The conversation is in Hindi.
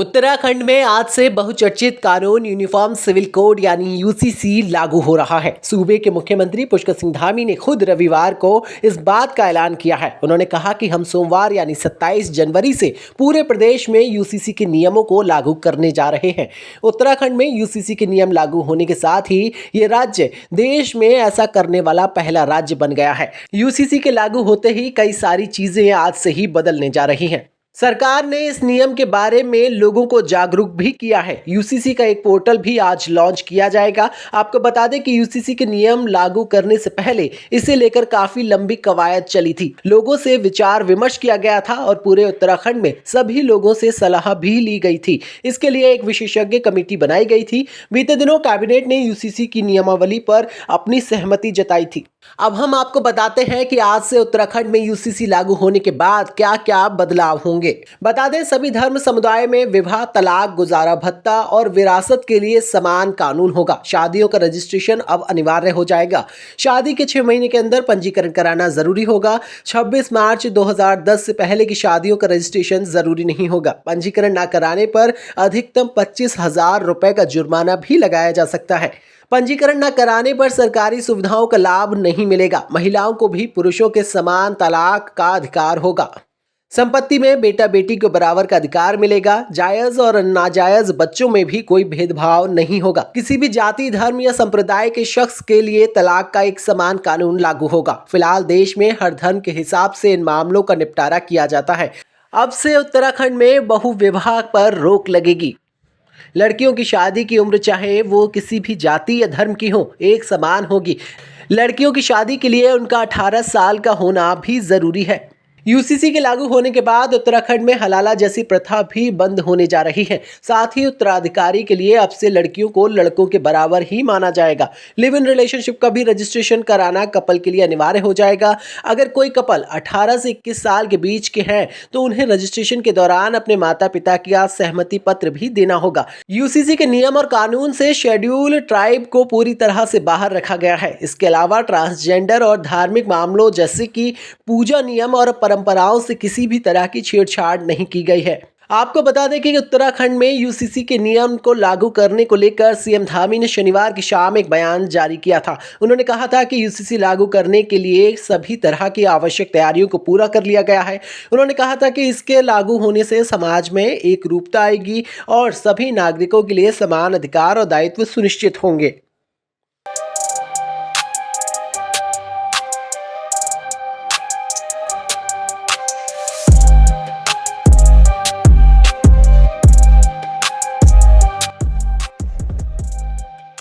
उत्तराखंड में आज से बहुचर्चित कानून यूनिफॉर्म सिविल कोड यानी यूसीसी लागू हो रहा है। सूबे के मुख्यमंत्री पुष्कर सिंह धामी ने खुद रविवार को इस बात का ऐलान किया है। उन्होंने कहा कि हम सोमवार यानी 27 जनवरी से पूरे प्रदेश में यूसीसी के नियमों को लागू करने जा रहे हैं। उत्तराखंड में यूसीसी के नियम लागू होने के साथ ही ये राज्य देश में ऐसा करने वाला पहला राज्य बन गया है। यूसीसी के लागू होते ही कई सारी चीजें आज से ही बदलने जा रही हैं। सरकार ने इस नियम के बारे में लोगों को जागरूक भी किया है। यूसीसी का एक पोर्टल भी आज लॉन्च किया जाएगा। आपको बता दें कि यूसीसी के नियम लागू करने से पहले इसे लेकर काफी लंबी कवायद चली थी। लोगों से विचार विमर्श किया गया था और पूरे उत्तराखंड में सभी लोगों से सलाह भी ली गई थी। इसके लिए एक विशेषज्ञ कमेटी बनाई गई थी। बीते दिनों कैबिनेट ने यूसीसी की नियमावली पर अपनी सहमति जताई थी। अब हम आपको बताते हैं कि आज से उत्तराखंड में यूसीसी लागू होने के बाद क्या क्या बदलाव होंगे। बता दें, सभी धर्म समुदाय में विवाह, तलाक, गुजारा भत्ता और विरासत के लिए समान कानून होगा। शादियों का रजिस्ट्रेशन अब अनिवार्य हो जाएगा। शादी के 6 महीने के अंदर पंजीकरण कराना जरूरी होगा। 26 मार्च 2010 से पहले की शादियों का रजिस्ट्रेशन जरूरी नहीं होगा। पंजीकरण न कराने पर अधिकतम 25,000 रुपए का जुर्माना भी लगाया जा सकता है। पंजीकरण न कराने पर सरकारी सुविधाओं का लाभ नहीं मिलेगा। महिलाओं को भी पुरुषों के समान तलाक का अधिकार होगा। संपत्ति में बेटा बेटी को बराबर का अधिकार मिलेगा। जायज और नाजायज बच्चों में भी कोई भेदभाव नहीं होगा। किसी भी जाति, धर्म या संप्रदाय के शख्स के लिए तलाक का एक समान कानून लागू होगा। फिलहाल देश में हर धर्म के हिसाब से इन मामलों का निपटारा किया जाता है। अब से उत्तराखंड में बहु विवाह पर रोक लगेगी। लड़कियों की शादी की उम्र चाहे वो किसी भी जाति या धर्म की हो, एक समान होगी। लड़कियों की शादी के लिए उनका 18 साल का होना भी जरूरी है। यूसीसी के लागू होने के बाद उत्तराखंड में हलाला जैसी प्रथा भी बंद होने जा रही है। साथ ही उत्तराधिकारी के लिए अब से लड़कियों को लड़कों के बराबर ही माना जाएगा। लिव इन रिलेशनशिप का भी रजिस्ट्रेशन कराना कपल के लिए अनिवार्य हो जाएगा। अगर कोई कपल 18 से 21 साल के बीच के हैं तो उन्हें रजिस्ट्रेशन के दौरान अपने माता पिता का सहमति पत्र भी देना होगा। यूसीसी के नियम और कानून से शेड्यूल ट्राइब को पूरी तरह से बाहर रखा गया है। इसके अलावा ट्रांसजेंडर और धार्मिक मामलों जैसे कि पूजा नियम और परंपराओं से किसी भी तरह की छेड़छाड़ नहीं की गई है। आपको बता दें कि उत्तराखंड में यूसीसी के नियम को लागू करने को लेकर सीएम धामी ने शनिवार की शाम एक बयान जारी किया था। उन्होंने कहा था कि यूसीसी लागू करने के लिए सभी तरह की आवश्यक तैयारियों को पूरा कर लिया गया है। उन्होंने कहा था कि इसके लागू होने से समाज में एकरूपता आएगी और सभी नागरिकों के लिए समान अधिकार और दायित्व सुनिश्चित होंगे।